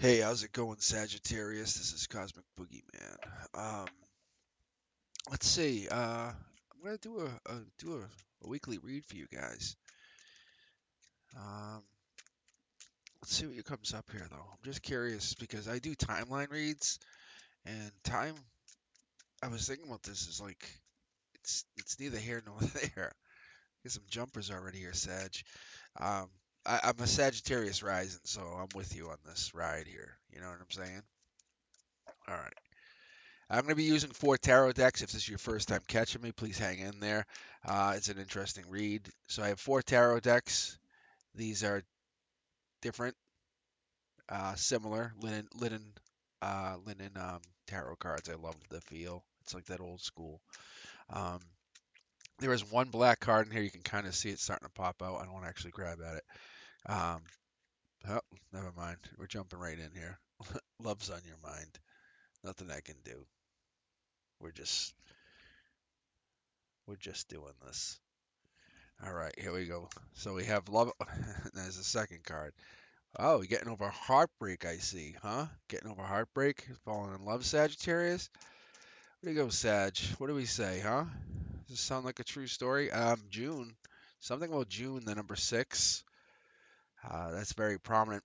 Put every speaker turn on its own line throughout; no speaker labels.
Hey, how's it going, Sagittarius? This is Cosmic Boogeyman. Um, let's see. I'm gonna do a weekly read for you guys. Um, let's see what comes up here, though. I'm just curious because I do timeline reads, and time. I was thinking about this is like it's neither here nor there. Get some jumpers already here, Sag. Um, I'm a Sagittarius rising, so I'm with you on this ride here. You know what I'm saying? All right. I'm going to be using 4 tarot decks. If this is your first time catching me, please hang in there. It's an interesting read. So I have 4 tarot decks. These are different, similar linen tarot cards. I love the feel. It's like that old school. Um, there is one black card in here. You can kind of see it starting to pop out. I don't want to actually grab at it. Um, oh, never mind. We're jumping right in here. Love's on your mind. Nothing I can do. We're just we're just doing this. All right, here we go. So we have love. There's a second card. Oh, you're getting over heartbreak, I see, huh? Getting over heartbreak, falling in love, Sagittarius. Where do you go, Sag? What do we say, huh? Does this sound like a true story? June. Something about June, the number 6. That's very prominent.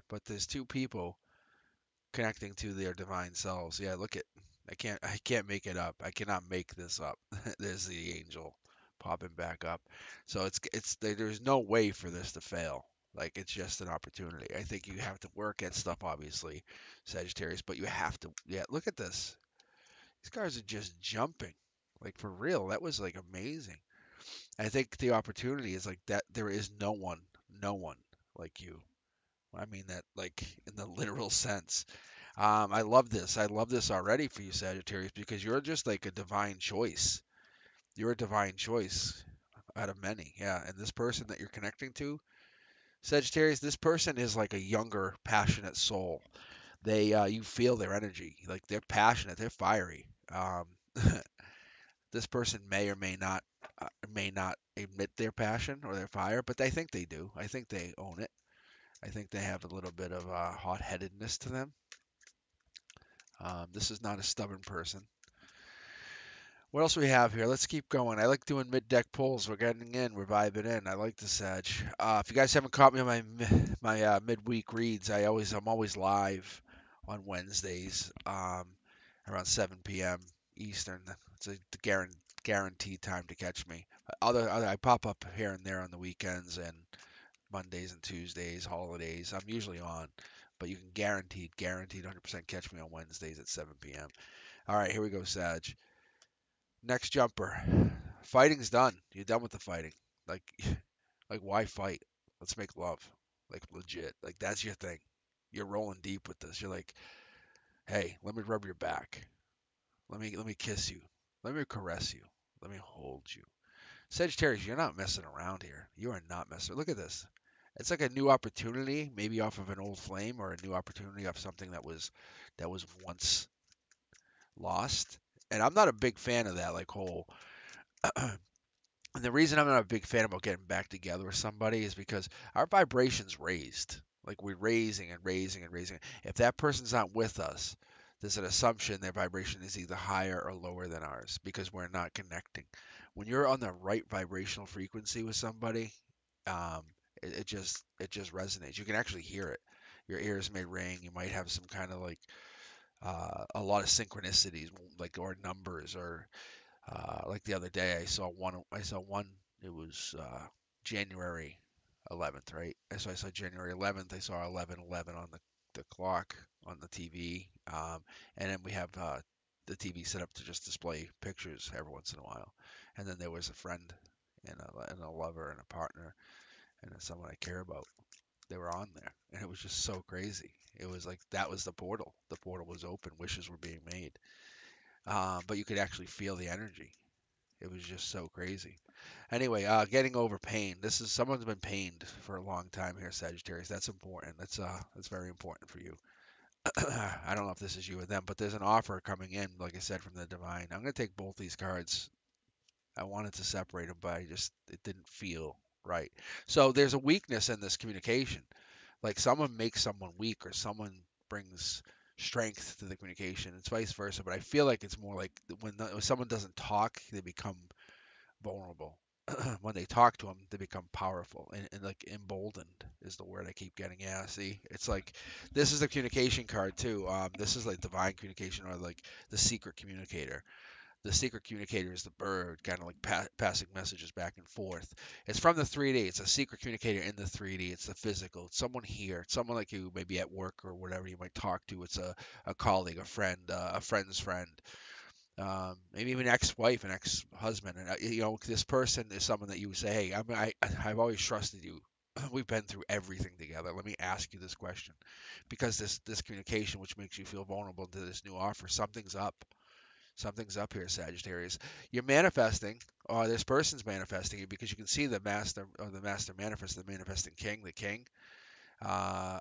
But there's two people connecting to their divine selves. Yeah, look at. I can't make it up. I cannot make this up. There's the angel popping back up. So there's no way for this to fail. Like it's just an opportunity. I think you have to work at stuff, obviously, Sagittarius, but you have to. Yeah, look at this. These guys are just jumping, like for real. That was like amazing. I think the opportunity is like that. There is no one like you. I mean that like in the literal sense. I love this. I love this already for you, Sagittarius, because you're just like a divine choice. You're a divine choice out of many. Yeah. And this person that you're connecting to, Sagittarius, this person is like a younger, passionate soul. You feel their energy. Like they're passionate, they're fiery. This person may not admit their passion or their fire, but I think they do. I think they own it. I think they have a little bit of hot-headedness to them. This is not a stubborn person. What else we have here? Let's keep going. I like doing mid-deck pulls. We're getting in. We're vibing in. I like the Sag. If you guys haven't caught me on my midweek reads, I'm always live on Wednesdays around 7 p.m. Eastern. It's a guaranteed time to catch me. I pop up here and there on the weekends and Mondays and Tuesdays, holidays. I'm usually on, but you can guaranteed 100% catch me on Wednesdays at 7 p.m. All right, here we go, Sag. Next jumper. Fighting's done. You're done with the fighting. Like, like why fight? Let's make love. Like legit. Like that's your thing. You're rolling deep with this. You're like, hey, let me rub your back. Let me kiss you. Let me caress you. Let me hold you. Sagittarius, you're not messing around here. You are not messing. Look at this. It's like a new opportunity, maybe off of an old flame, or a new opportunity off something that was once lost. And I'm not a big fan of that, like whole. And the reason I'm not a big fan about getting back together with somebody is because our vibration's raised. Like we're raising and raising and raising. If that person's not with us, there's an assumption their vibration is either higher or lower than ours because we're not connecting. When you're on the right vibrational frequency with somebody, um, it just resonates. You can actually hear it. Your ears may ring. You might have some kind of like a lot of synchronicities, like or numbers or like the other day, I saw one. I saw one. It was January 11th, right? I saw January 11th. I saw 11:11 on the clock on the TV. And then we have the TV set up to just display pictures every once in a while. And then there was a friend and a lover and a partner and someone I care about. They were on there, and it was just so crazy. It was like that was the portal. The portal was open. Wishes were being made. But you could actually feel the energy. It was just so crazy. Anyway, getting over pain. This is someone's been pained for a long time here, Sagittarius. That's important. That's very important for you. I don't know if this is you or them, but there's an offer coming in, like I said, from the divine. I'm gonna take both these cards. I wanted to separate them, but it didn't feel right. So there's a weakness in this communication. Like someone makes someone weak or someone brings strength to the communication. It's vice versa, but I feel like it's more like when someone doesn't talk, they become vulnerable. When they talk to them, they become powerful and like emboldened is the word I keep getting. Yeah, see, it's like this is the communication card too. This is like divine communication or like the secret communicator. The secret communicator is the bird, kind of like passing messages back and forth. It's from the 3D. It's a secret communicator in the 3D. It's the physical. It's someone here. It's someone like you, maybe at work or whatever you might talk to. It's a colleague, a friend's friend, maybe even ex-wife and ex-husband. And this person is someone that you would say, "Hey, I've always trusted you. We've been through everything together. Let me ask you this question, because this communication, which makes you feel vulnerable to this new offer, something's up." Something's up here, Sagittarius. You're manifesting, or this person's manifesting you because you can see the master or the master manifest, the manifesting king, the king. Uh,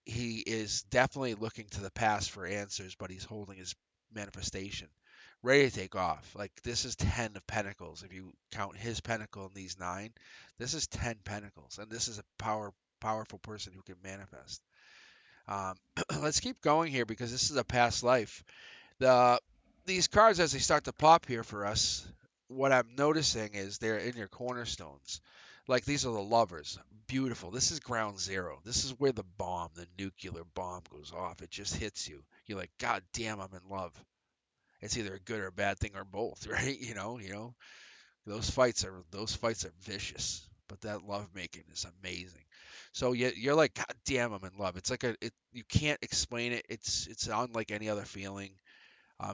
he is definitely looking to the past for answers, but he's holding his manifestation ready to take off. Like this is 10 of Pentacles. If you count his pentacle in these nine, this is 10 Pentacles, and this is a powerful person who can manifest. Um, let's keep going here because this is a past life. The these cards as they start to pop here for us, what I'm noticing is they're in your cornerstones. Like these are the lovers. Beautiful. This is ground zero. This is where the bomb, the nuclear bomb goes off. It just hits you. You're like, God damn, I'm in love. It's either a good or a bad thing or both, right? Those fights are vicious, but that love making is amazing. So you're like, God damn, I'm in love. It's like you can't explain it. It's unlike any other feeling.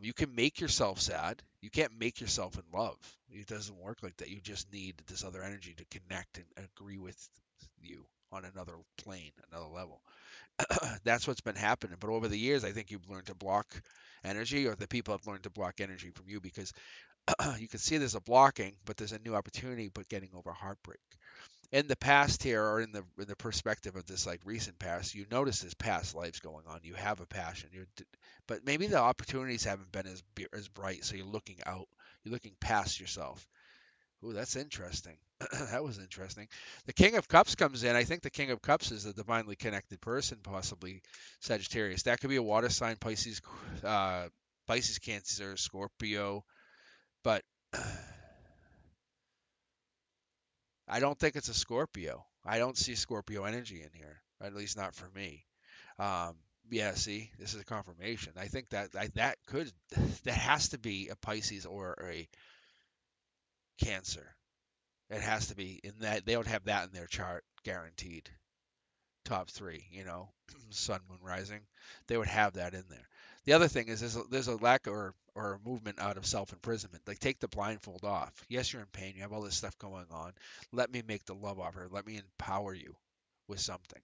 You can make yourself sad. You can't make yourself in love. It doesn't work like that. You just need this other energy to connect and agree with you on another plane, another level. That's what's been happening. But over the years, I think you've learned to block energy, or the people have learned to block energy from you because you can see there's a blocking, but there's a new opportunity, but getting over heartbreak. In the past here, or in the perspective of this like recent past, you notice there's past lives going on. You have a passion. But maybe the opportunities haven't been as bright. So you're looking out. You're looking past yourself. Ooh, that's interesting. That was interesting. The King of Cups comes in. I think the King of Cups is a divinely connected person, possibly Sagittarius. That could be a water sign, Pisces, Cancer, Scorpio. But I don't think it's a Scorpio. I don't see Scorpio energy in here, at least not for me. Um, yeah, see, this is a confirmation. I think that could that has to be a Pisces or a Cancer. It has to be in that they would have that in their chart guaranteed. Top three, Sun, Moon, Rising, they would have that in there. The other thing is there's a lack or a movement out of self imprisonment. Like take the blindfold off. Yes, you're in pain. You have all this stuff going on. Let me make the love offer. Let me empower you with something.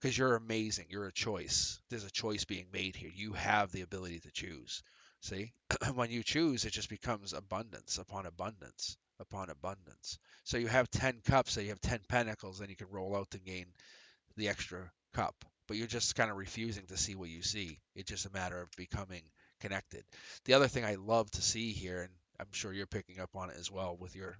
Because you're amazing. You're a choice. There's a choice being made here. You have the ability to choose. See, when you choose, it just becomes abundance upon abundance upon abundance. So you have 10 cups, so you have 10 pentacles, then you can roll out to gain the extra cup. But you're just kind of refusing to see what you see. It's just a matter of becoming connected. The other thing I love to see here, and I'm sure you're picking up on it as well with your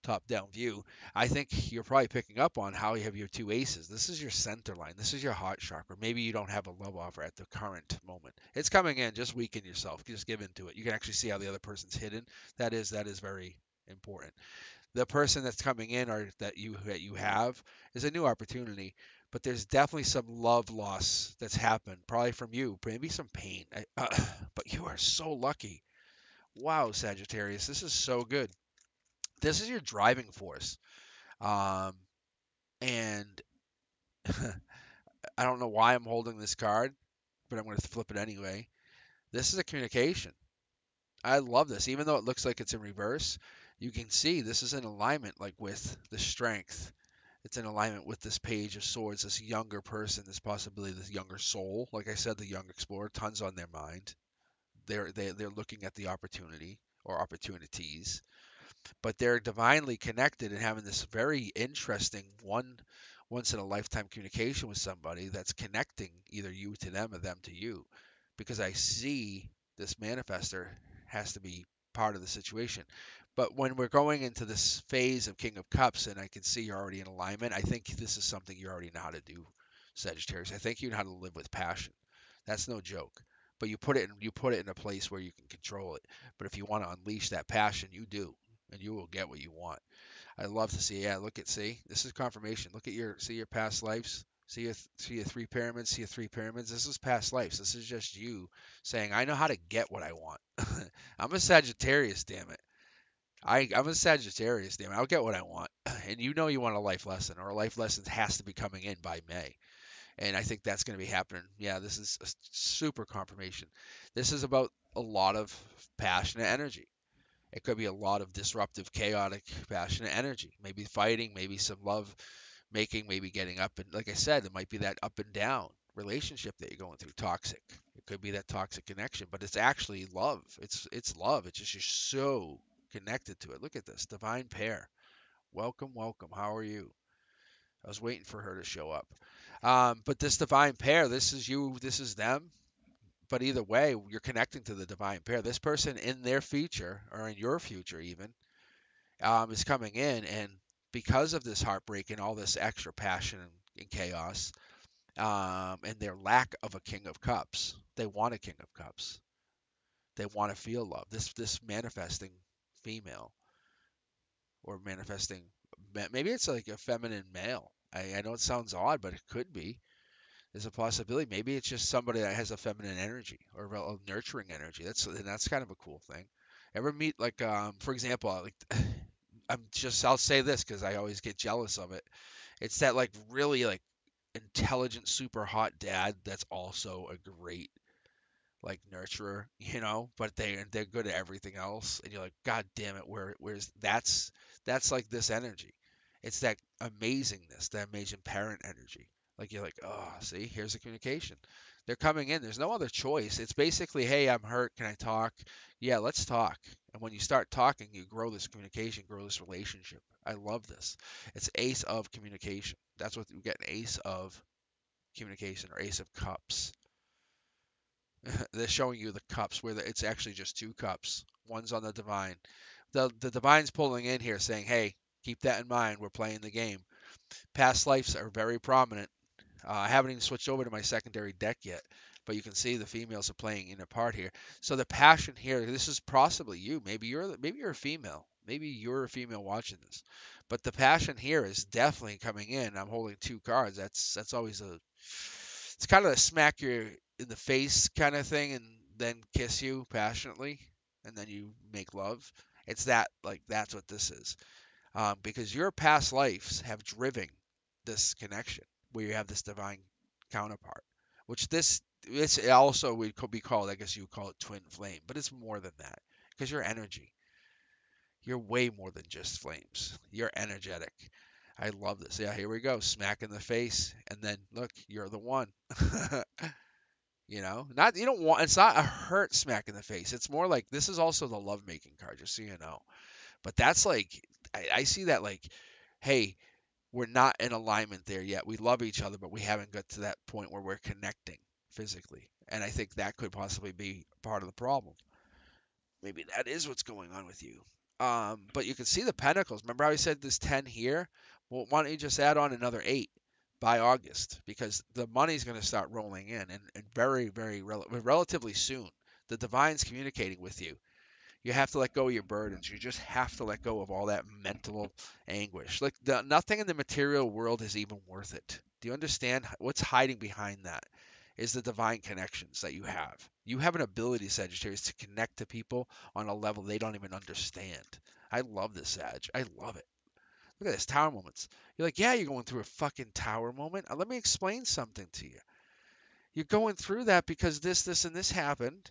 top-down view, I think you're probably picking up on how you have your two aces. This is your center line. This is your heart chakra. Maybe you don't have a love offer at the current moment. It's coming in. Just weaken yourself. Just give into it. You can actually see how the other person's hidden. That is very important. The person that's coming in or that you have is a new opportunity, but there's definitely some love loss that's happened, probably from you, maybe some pain. But you are so lucky. Wow, Sagittarius, this is so good. This is your driving force. Um, and I don't know why I'm holding this card, but I'm going to flip it anyway. This is a communication. I love this. Even though it looks like it's in reverse, you can see this is in alignment like with the strength. It's in alignment with this page of swords, this younger person, this possibility, this younger soul. Like I said, the young explorer, tons on their mind. They're looking at the opportunity or opportunities, but they're divinely connected and having this very interesting once in a lifetime communication with somebody that's connecting either you to them or them to you. Because I see this manifester has to be part of the situation. But when we're going into this phase of King of Cups, and I can see you're already in alignment, I think this is something you already know how to do, Sagittarius. I think you know how to live with passion. That's no joke. But you put it in a place where you can control it. But if you want to unleash that passion, you do, and you will get what you want. I love to see. Yeah, look at see. This is confirmation. Look at your past lives. See your three pyramids. See your three pyramids. This is past lives. This is just you saying, I know how to get what I want. I'm a Sagittarius, damn it. I'm a Sagittarius, damn it. I'll get what I want. And you know you want a life lesson, or a life lesson has to be coming in by May. And I think that's going to be happening. Yeah, this is a super confirmation. This is about a lot of passionate energy. It could be a lot of disruptive, chaotic, passionate energy. Maybe fighting, maybe some love making, maybe getting up. And like I said, it might be that up and down relationship that you're going through, toxic. It could be that toxic connection, but it's actually love. It's love. It's just you're so connected to it. Look at this divine pair. Welcome, welcome. How are you? I was waiting for her to show up. But this divine pair, this is you, this is them. But either way, you're connecting to the divine pair. This person in their future, or in your future even, is coming in, and because of this heartbreak and all this extra passion and chaos, and their lack of a King of Cups, they want a King of Cups. They want to feel love. This manifesting female, or manifesting, maybe it's like a feminine male. I know it sounds odd, but it could be. There's a possibility. Maybe it's just somebody that has a feminine energy, or a nurturing energy. That's kind of a cool thing. Ever meet like for example, like I'll say this because I always get jealous of it. It's that like really like intelligent, super hot dad that's also a great like nurturer, but they're good at everything else, and you're like, God damn it, where's that's like this energy. It's that amazingness, that amazing parent energy. Like you're like, oh, see, here's the communication. They're coming in. There's no other choice. It's basically, hey, I'm hurt. Can I talk? Yeah, let's talk. And when you start talking, you grow this communication, grow this relationship. I love this. It's ace of communication. That's what we get, an ace of communication, or ace of cups. They're showing you the cups where it's actually just two cups. One's on the divine. The divine's pulling in here saying, hey, keep that in mind. We're playing the game. Past lives are very prominent. I haven't even switched over to my secondary deck yet, but you can see the females are playing in a part here. So the passion here, this is possibly you. Maybe you're a female. Maybe you're a female watching this. But the passion here is definitely coming in. I'm holding two cards. That's always it's kind of a smack you in the face kind of thing, and then kiss you passionately, and then you make love. It's that, like, that's what this is. Because your past lives have driven this connection where you have this divine counterpart, which this also would be called, I guess you would call it twin flame, but it's more than that because your energy, you're way more than just flames. You're energetic. I love this. Yeah, here we go. Smack in the face, and then look, you're the one. Not, you don't want, it's not a hurt smack in the face. It's more like this is also the lovemaking card, just so you know. But that's like, I see that like, hey, we're not in alignment there yet. We love each other, but we haven't got to that point where we're connecting physically. And I think that could possibly be part of the problem. Maybe that is what's going on with you. But you can see the pentacles. Remember how I said there's 10 here? Well, why don't you just add on another 8 by August? Because the money's going to start rolling in, and very, very relatively soon. The divine's communicating with you. You have to let go of your burdens. You just have to let go of all that mental anguish. Like nothing in the material world is even worth it. Do you understand what's hiding behind that? Is the divine connections that you have. You have an ability, Sagittarius, to connect to people on a level they don't even understand. I love this, Sag. I love it. Look at this, tower moments. You're like, yeah, you're going through a fucking tower moment. Let me explain something to you. You're going through that because this, and this happened.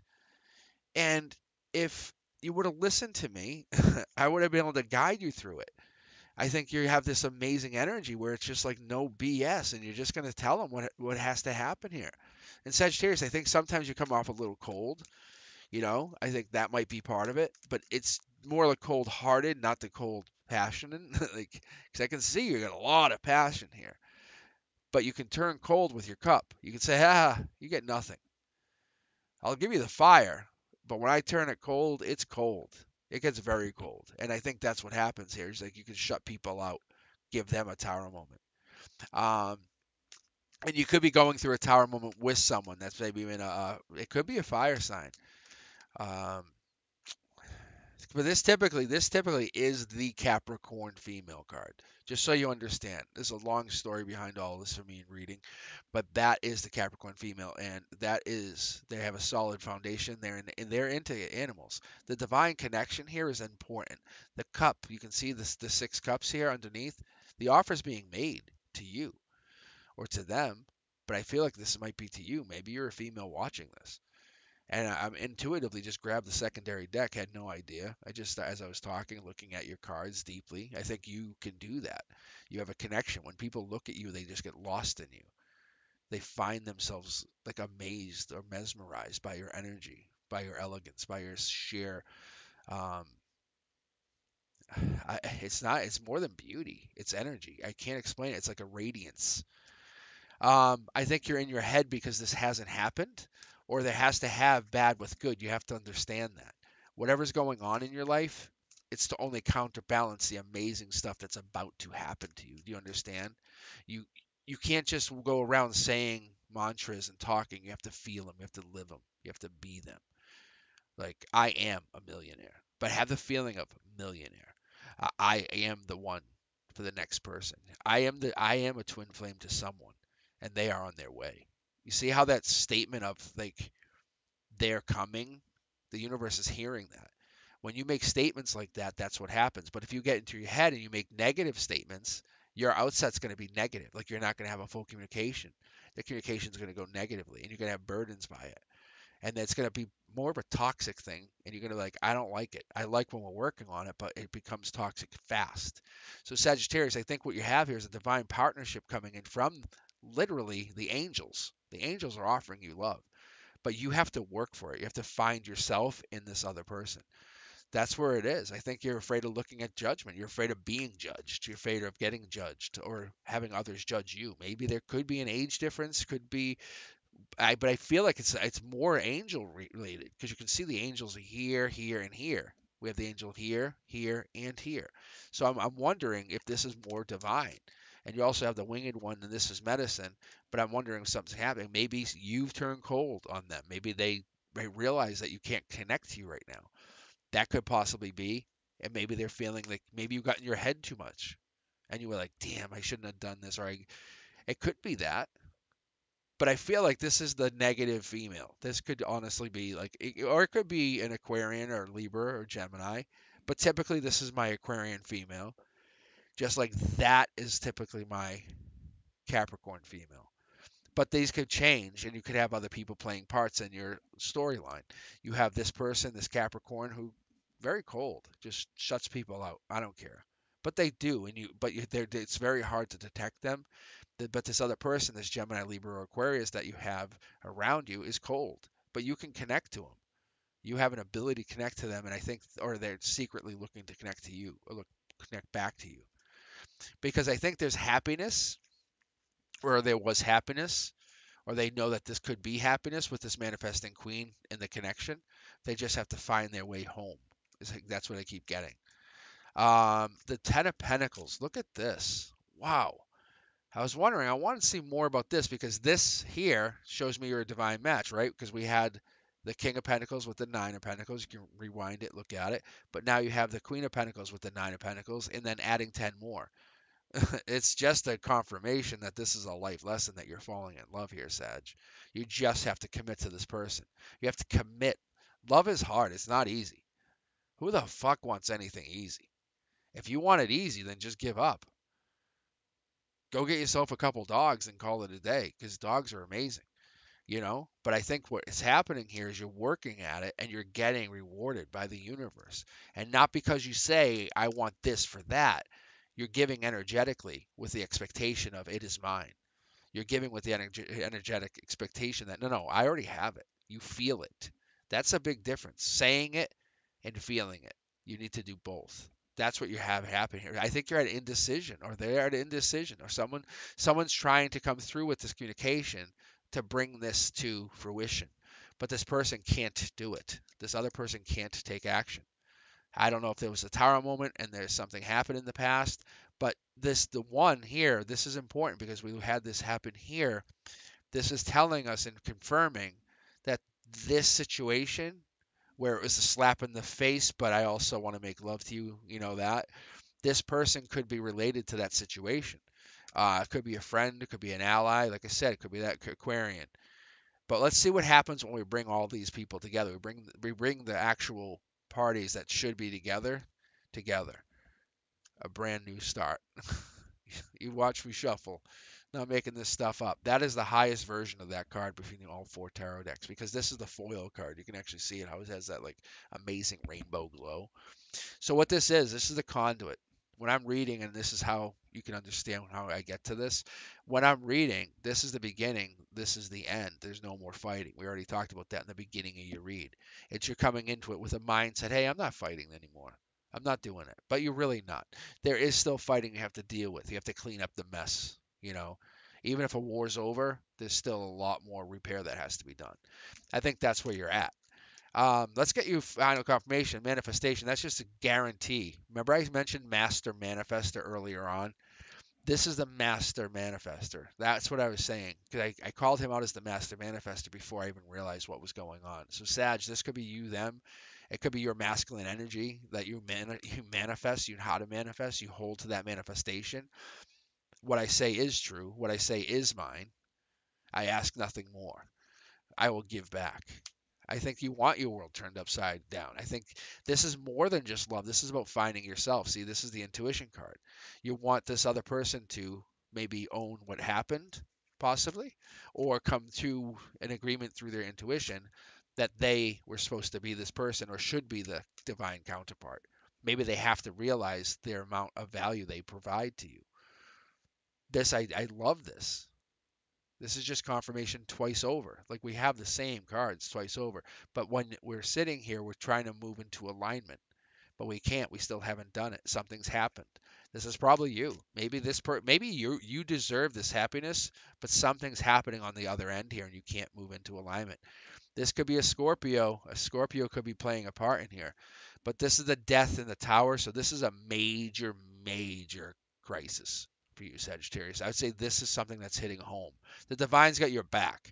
And if you would have listened to me, I would have been able to guide you through it. I think you have this amazing energy where it's just like no BS, and you're just going to tell them what has to happen here. And Sagittarius, I think sometimes you come off a little cold. I think that might be part of it, but it's more like cold-hearted, not the cold passionate. Like, because I can see you got a lot of passion here, but you can turn cold with your cup. You can say, you get nothing. I'll give you the fire, but when I turn it cold, it's cold. It gets very cold. And I think that's what happens here. It's like you can shut people out, give them a tower moment. Um, and you could be going through a tower moment with someone that's maybe in it could be a fire sign. Um, but this typically is the Capricorn female card. Just so you understand, there's a long story behind all this for me in reading, but that is the Capricorn female, and that is they have a solid foundation. They're into animals. The divine connection here is important. The cup, you can see this the 6 cups here underneath. The offer is being made to you or to them, but I feel like this might be to you. Maybe you're a female watching this. And I'm intuitively just grabbed the secondary deck, had no idea. I just, as I was talking, looking at your cards deeply, I think you can do that. You have a connection. When people look at you, they just get lost in you. They find themselves like amazed or mesmerized by your energy, by your elegance, by your sheer. Um, it's not. It's more than beauty. It's energy. I can't explain it. It's like a radiance. I think you're in your head because this hasn't happened, or there has to have bad with good. You have to understand that. Whatever's going on in your life, it's to only counterbalance the amazing stuff that's about to happen to you. Do you understand? You you can't just go around saying mantras and talking. You have to feel them. You have to live them. You have to be them. Like I am a millionaire, but have the feeling of millionaire. I am the one for the next person. I am a twin flame to someone, and they are on their way. You see how that statement of like they're coming, the universe is hearing that. When you make statements like that, that's what happens. But if you get into your head and you make negative statements, your outset's going to be negative. Like you're not going to have a full communication. The communication is going to go negatively, and you're going to have burdens by it, and it's going to be more of a toxic thing, and you're going to like, I don't like it. I like when we're working on it, but it becomes toxic fast. So Sagittarius, I think what you have here is a divine partnership coming in from literally the angels. The angels are offering you love, but you have to work for it. You have to find yourself in this other person. That's where it is. I think you're afraid of looking at judgment. You're afraid of being judged. You're afraid of getting judged or having others judge you. Maybe there could be an age difference, could be but I feel like it's more angel related because you can see the angels here, here, and here. We have the angel here, here, and here. So I'm wondering if this is more divine. And you also have the winged one, and this is medicine. But I'm wondering if something's happening. Maybe you've turned cold on them. Maybe they realize that you can't connect to you right now. That could possibly be. And maybe they're feeling like maybe you got in your head too much. And you were like, damn, I shouldn't have done this. It could be that, but I feel like this is the negative female. This could honestly be like, or it could be an Aquarian or Libra or Gemini. But typically, this is my Aquarian female. Just like that is typically my Capricorn female. But these could change, and you could have other people playing parts in your storyline. You have this person, this Capricorn, who very cold, just shuts people out. I don't care, but they do, it's very hard to detect them. But this other person, this Gemini, Libra, or Aquarius that you have around you is cold, but you can connect to them. You have an ability to connect to them, and I think, or they're secretly looking to connect to you or connect back to you because I think there's happiness, or there was happiness, or they know that this could be happiness with this manifesting queen and the connection. They just have to find their way home. It's like, that's what I keep getting. The Ten of Pentacles. Look at this. Wow. I was wondering, I wanted to see more about this because this here shows me you're a divine match, right? Because we had the King of Pentacles with the Nine of Pentacles. You can rewind it, look at it. But now you have the Queen of Pentacles with the Nine of Pentacles, and then adding 10 more. It's just a confirmation that this is a life lesson that you're falling in love here, Sag. You just have to commit to this person. You have to commit. Love is hard. It's not easy. Who the fuck wants anything easy? If you want it easy, then just give up. Go get yourself a couple dogs and call it a day because dogs are amazing. But I think what is happening here is you're working at it and you're getting rewarded by the universe. And not because you say, I want this for that. You're giving energetically with the expectation of it is mine. You're giving with the energetic expectation that, no, I already have it. You feel it. That's a big difference. Saying it and feeling it. You need to do both. That's what you have happen here. I think you're at indecision, or they're at indecision, or someone's trying to come through with this communication to bring this to fruition. But this person can't do it. This other person can't take action. I don't know if there was a Tower moment and there's something happened in the past, but the one here, this is important because we had this happen here. This is telling us and confirming that this situation, where it was a slap in the face, but I also want to make love to you, that this person could be related to that situation. It could be a friend, it could be an ally. Like I said, it could be that Aquarian. But let's see what happens when we bring all these people together. We bring the actual parties that should be together. A brand new start. You watch me shuffle. Not making this stuff up. That is the highest version of that card between all four tarot decks because this is the foil card. You can actually see it how it has that like amazing rainbow glow. So what this is the conduit. When I'm reading, and this is how you can understand how I get to this. When I'm reading, this is the beginning, this is the end. There's no more fighting. We already talked about that in the beginning of your read. It's you're coming into it with a mindset, hey, I'm not fighting anymore. I'm not doing it. But you're really not. There is still fighting you have to deal with. You have to clean up the mess, Even if a war's over, there's still a lot more repair that has to be done. I think that's where you're at. Let's get you final confirmation. Manifestation, that's just a guarantee. Remember I mentioned master manifester earlier on? This is the master manifester. That's what I was saying. Because I called him out as the master manifester before I even realized what was going on. So Sag, this could be you, them. It could be your masculine energy that you manifest, you know how to manifest, you hold to that manifestation. What I say is true. What I say is mine. I ask nothing more. I will give back. I think you want your world turned upside down. I think this is more than just love. This is about finding yourself. See, this is the intuition card. You want this other person to maybe own what happened, possibly, or come to an agreement through their intuition that they were supposed to be this person or should be the divine counterpart. Maybe they have to realize their amount of value they provide to you. I love this. This is just confirmation twice over. Like we have the same cards twice over. But when we're sitting here, we're trying to move into alignment, but we can't. We still haven't done it. Something's happened. This is probably you. Maybe you deserve this happiness, but something's happening on the other end here and you can't move into alignment. This could be a Scorpio. A Scorpio could be playing a part in here. But this is the death in the tower, so this is a major, major crisis for you, Sagittarius. I would say this is something that's hitting home. The divine's got your back.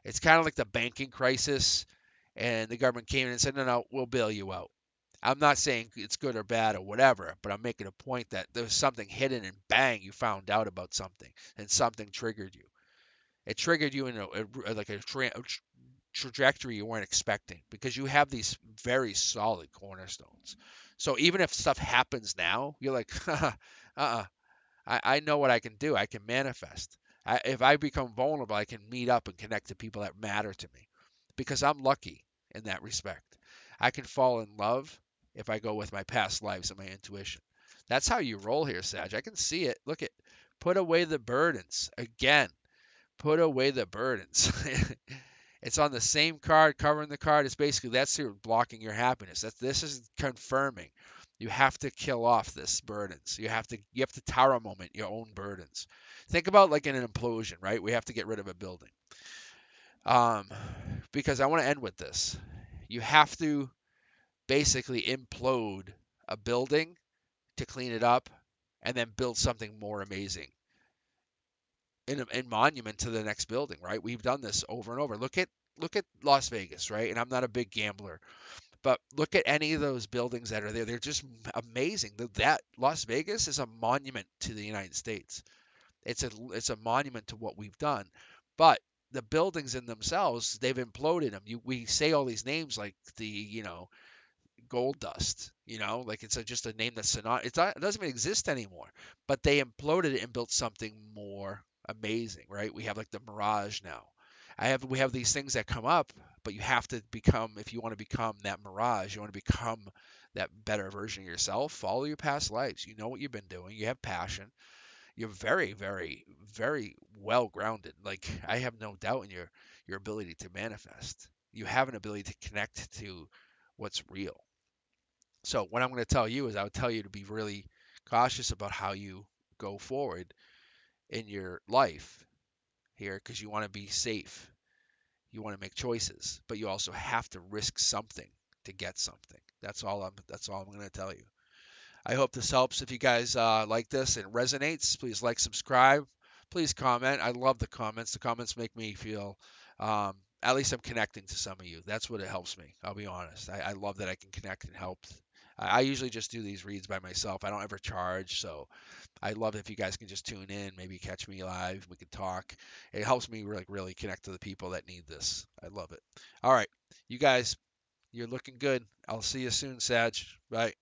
It's kind of like the banking crisis, and the government came in and said, no, no, we'll bail you out. I'm not saying it's good or bad or whatever, but I'm making a point that there's something hidden and bang, you found out about something, and something triggered you. It triggered you in like a trajectory you weren't expecting because you have these very solid cornerstones. So even if stuff happens now, you're like, uh-uh, I know what I can do. I can manifest. If I become vulnerable, I can meet up and connect to people that matter to me because I'm lucky in that respect. I can fall in love if I go with my past lives and my intuition. That's how you roll here, Sag. I can see it. Look at put away the burdens. Again, put away the burdens. It's on the same card, covering the card. It's basically that's your blocking your happiness. This is confirming. You have to kill off this burdens. You have to tower moment your own burdens. Think about like in an implosion, right? We have to get rid of a building. Um, because I want to end with this. You have to basically implode a building to clean it up and then build something more amazing in monument to the next building, right? We've done this over and over. Look at Las Vegas, right? And I'm not a big gambler, but look at any of those buildings that are there. They're just amazing. That Las Vegas is a monument to the United States. It's a monument to what we've done. But the buildings in themselves, they've imploded them. We say all these names like gold dust, like it's just a name that's not, it doesn't even exist anymore. But they imploded it and built something more amazing, right? We have like the Mirage now. We have these things that come up, but you have to become, if you want to become that Mirage, you want to become that better version of yourself, follow your past lives. You know what you've been doing. You have passion. You're very, very, very well grounded. Like I have no doubt in your ability to manifest. You have an ability to connect to what's real. So what I'm going to tell you is I would tell you to be really cautious about how you go forward in your life here because you want to be safe. You want to make choices, but you also have to risk something. to get something. That's all I'm going to tell you. I hope this helps. If you guys like this and resonates, please like, subscribe. Please comment. I love the comments. The comments make me feel, at least I'm connecting to some of you. That's what it helps me. I'll be honest. I love that I can connect and help. I usually just do these reads by myself. I don't ever charge, so I love if you guys can just tune in, maybe catch me live. We can talk. It helps me really connect to the people that need this. I love it. All right, you guys, you're looking good. I'll see you soon, Sag. Bye.